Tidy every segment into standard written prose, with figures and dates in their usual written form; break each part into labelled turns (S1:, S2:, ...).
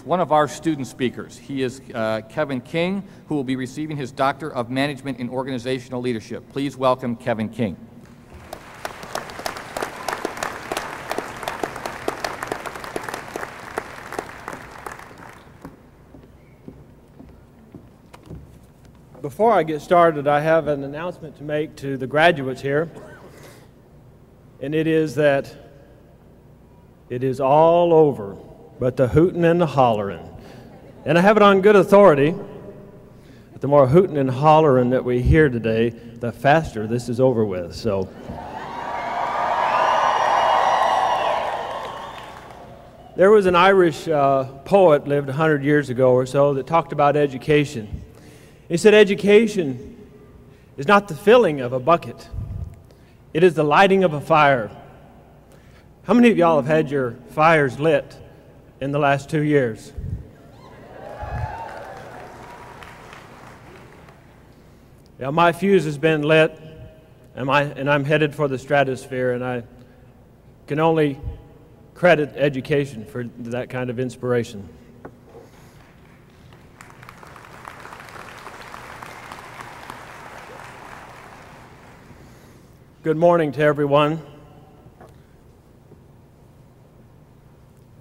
S1: One of our student speakers. He is Kevin King, who will be receiving his Doctor of Management in Organizational Leadership. Please welcome Kevin King.
S2: Before I get started, I have an announcement to make to the graduates here, and it is that it is all over but the hooting and the hollering. And I have it on good authority that the more hooting and hollering that we hear today, the faster this is over with. So there was an Irish poet lived 100 years ago or so that talked about education. He said, education is not the filling of a bucket. It is the lighting of a fire. How many of y'all have had your fires lit in the last 2 years? Yeah, my fuse has been lit, and I'm headed for the stratosphere, and I can only credit education for that kind of inspiration. Good morning to everyone.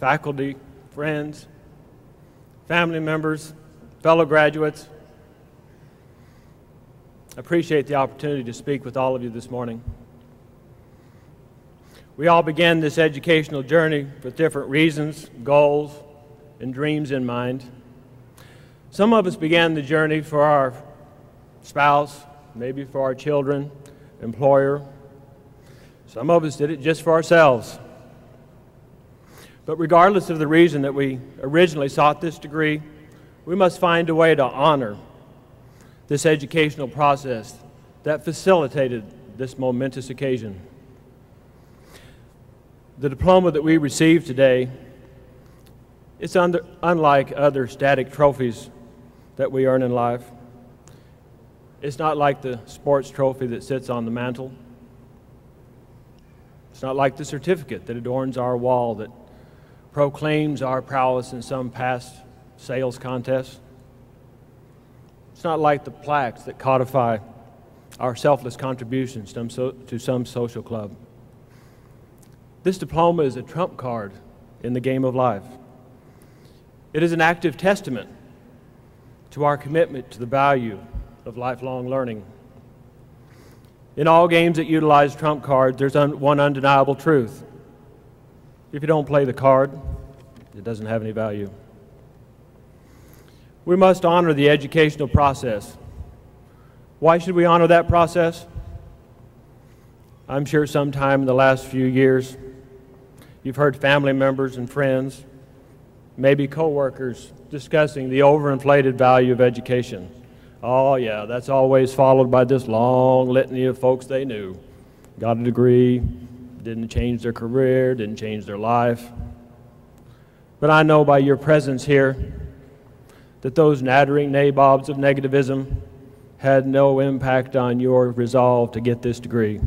S2: Faculty, friends, family members, fellow graduates. I appreciate the opportunity to speak with all of you this morning. We all began this educational journey with different reasons, goals, and dreams in mind. Some of us began the journey for our spouse, maybe for our children, employer. Some of us did it just for ourselves. But regardless of the reason that we originally sought this degree, we must find a way to honor this educational process that facilitated this momentous occasion. The diploma that we receive today is unlike other static trophies that we earn in life. It's not like the sports trophy that sits on the mantle. It's not like the certificate that adorns our wall that proclaims our prowess in some past sales contest. It's not like the plaques that codify our selfless contributions to some social club. This diploma is a trump card in the game of life. It is an active testament to our commitment to the value of lifelong learning. In all games that utilize trump cards, there's one undeniable truth. If you don't play the card, it doesn't have any value. We must honor the educational process. Why should we honor that process? I'm sure sometime in the last few years, you've heard family members and friends, maybe coworkers, discussing the overinflated value of education. Oh yeah, that's always followed by this long litany of folks they knew. Got a degree, didn't change their career, didn't change their life. But I know by your presence here that those nattering nabobs of negativism had no impact on your resolve to get this degree.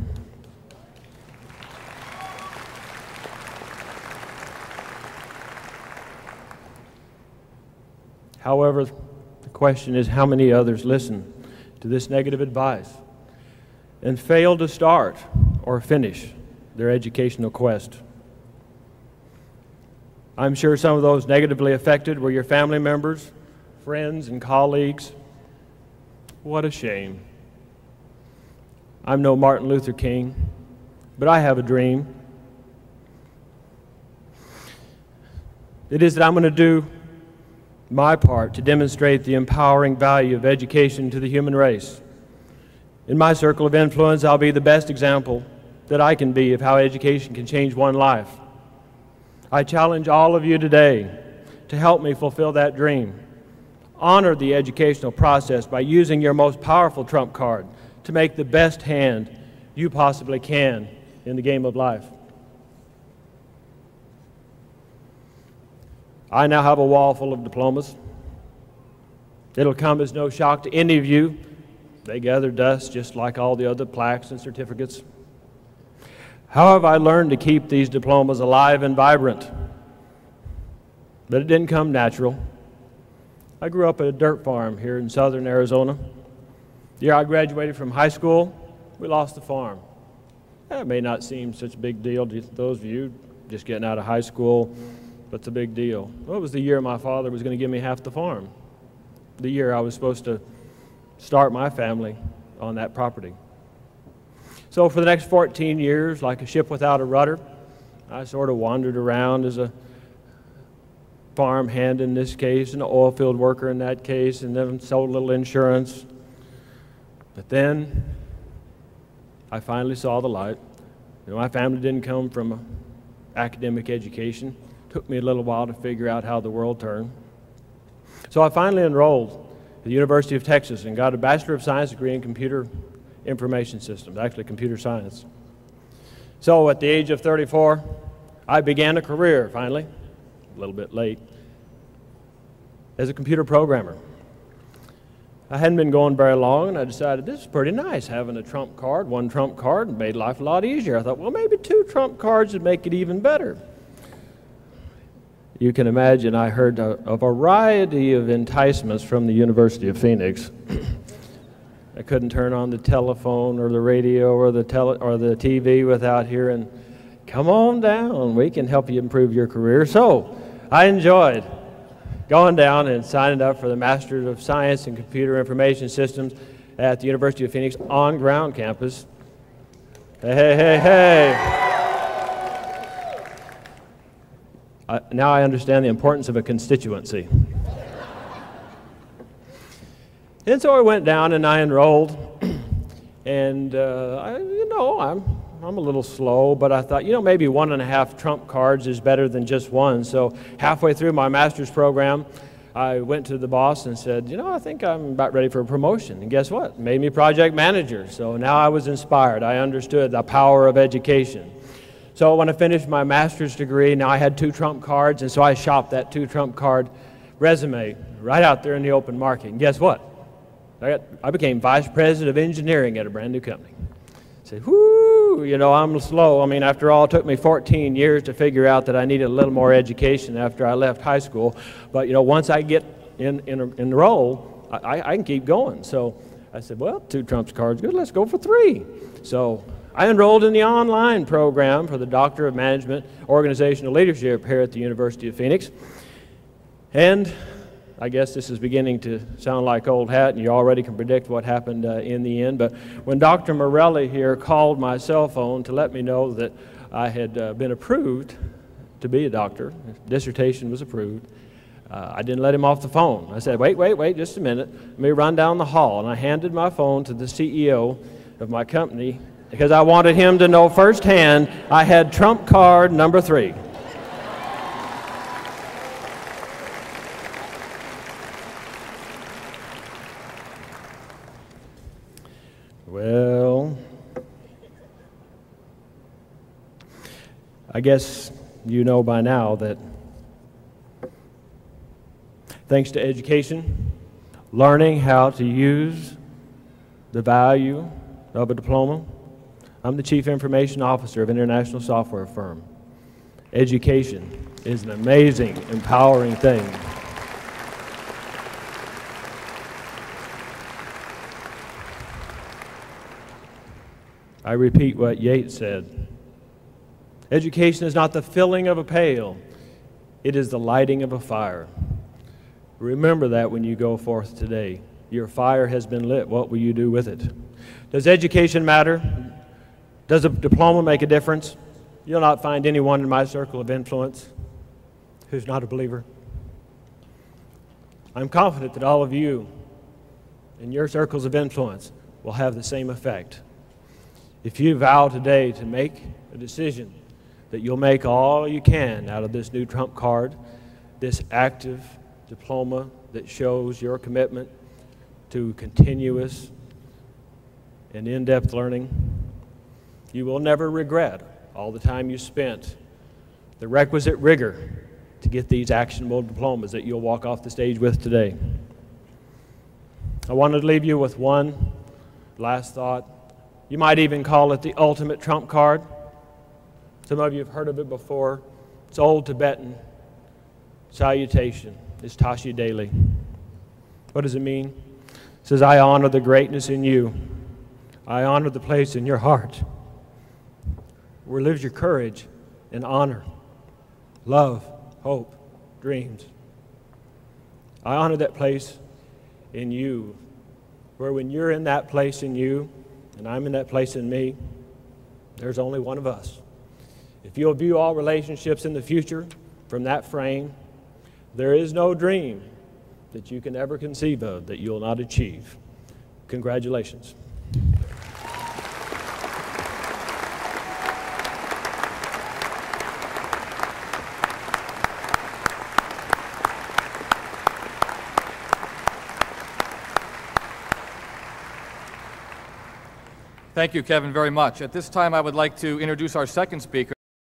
S2: However, the question is, how many others listen to this negative advice and fail to start or finish their educational quest? I'm sure some of those negatively affected were your family members, friends, and colleagues. What a shame. I'm no Martin Luther King, but I have a dream. It is that I'm going to do my part to demonstrate the empowering value of education to the human race. In my circle of influence, I'll be the best example that I can be of how education can change one life. I challenge all of you today to help me fulfill that dream. Honor the educational process by using your most powerful trump card to make the best hand you possibly can in the game of life. I now have a wall full of diplomas. It'll come as no shock to any of you. They gather dust just like all the other plaques and certificates. How have I learned to keep these diplomas alive and vibrant? but it didn't come natural. I grew up at a dirt farm here in southern Arizona. The year I graduated from high school, we lost the farm. That may not seem such a big deal to those of you just getting out of high school, but it's a big deal. Well, it was the year my father was going to give me half the farm. The year I was supposed to start my family on that property. So for the next 14 years, like a ship without a rudder, I sort of wandered around as a farm hand in this case, and an oil field worker in that case, and then sold a little insurance. But then I finally saw the light. You know, my family didn't come from an academic education. It took me a little while to figure out how the world turned. So I finally enrolled at the University of Texas and got a Bachelor of Science degree in Computer Information Systems, actually computer science. So at the age of 34, I began a career, finally, a little bit late, as a computer programmer. I hadn't been going very long, and I decided this is pretty nice, having a trump card, one trump card, made life a lot easier. I thought, well, maybe two trump cards would make it even better. You can imagine I heard a variety of enticements from the University of Phoenix. I couldn't turn on the telephone or the radio or the TV without hearing, come on down, we can help you improve your career. So I enjoyed going down and signing up for the Master of Science in Computer Information Systems at the University of Phoenix on-ground campus. Hey, hey, hey, hey. Now I understand the importance of a constituency. And so I went down and I enrolled, and I'm a little slow, but I thought, maybe 1.5 trump cards is better than just one. So halfway through my master's program, I went to the boss and said, I think I'm about ready for a promotion. And guess what? Made me project manager. So now I was inspired. I understood the power of education. So when I finished my master's degree, now I had 2 trump cards, and so I shopped that 2 trump card resume right out there in the open market. And guess what? I became vice president of engineering at a brand new company. I said, whoo, I'm slow. I mean, after all, it took me 14 years to figure out that I needed a little more education after I left high school. But, once I get in the role, I can keep going. So I said, well, 2 trump cards, good, let's go for 3. So I enrolled in the online program for the Doctor of Management Organizational Leadership here at the University of Phoenix. And I guess this is beginning to sound like old hat, and you already can predict what happened in the end. But when Dr. Morelli here called my cell phone to let me know that I had been approved to be a doctor, dissertation was approved, I didn't let him off the phone. I said, wait, just a minute. Let me run down the hall. And I handed my phone to the CEO of my company because I wanted him to know firsthand I had trump card number 3. Well, I guess you know by now that thanks to education, learning how to use the value of a diploma, I'm the Chief Information Officer of an international software firm. Education is an amazing, empowering thing. I repeat what Yeats said. Education is not the filling of a pail, it is the lighting of a fire. Remember that when you go forth today. Your fire has been lit. What will you do with it? Does education matter? Does a diploma make a difference? You'll not find anyone in my circle of influence who's not a believer. I'm confident that all of you in your circles of influence will have the same effect. If you vow today to make a decision that you'll make all you can out of this new trump card, this active diploma that shows your commitment to continuous and in-depth learning, you will never regret all the time you spent, the requisite rigor to get these actionable diplomas that you'll walk off the stage with today. I wanted to leave you with one last thought. You might even call it the ultimate trump card. Some of you have heard of it before. It's old Tibetan. salutation is Tashi daily. What does it mean? It says, I honor the greatness in you. I honor the place in your heart where lives your courage and honor, love, hope, dreams. I honor that place in you, where when you're in that place in you, and I'm in that place in me, there's only one of us. If you'll view all relationships in the future from that frame, there is no dream that you can ever conceive of that you'll not achieve. Congratulations.
S1: Thank you, Kevin, very much. At this time, I would like to introduce our second speaker.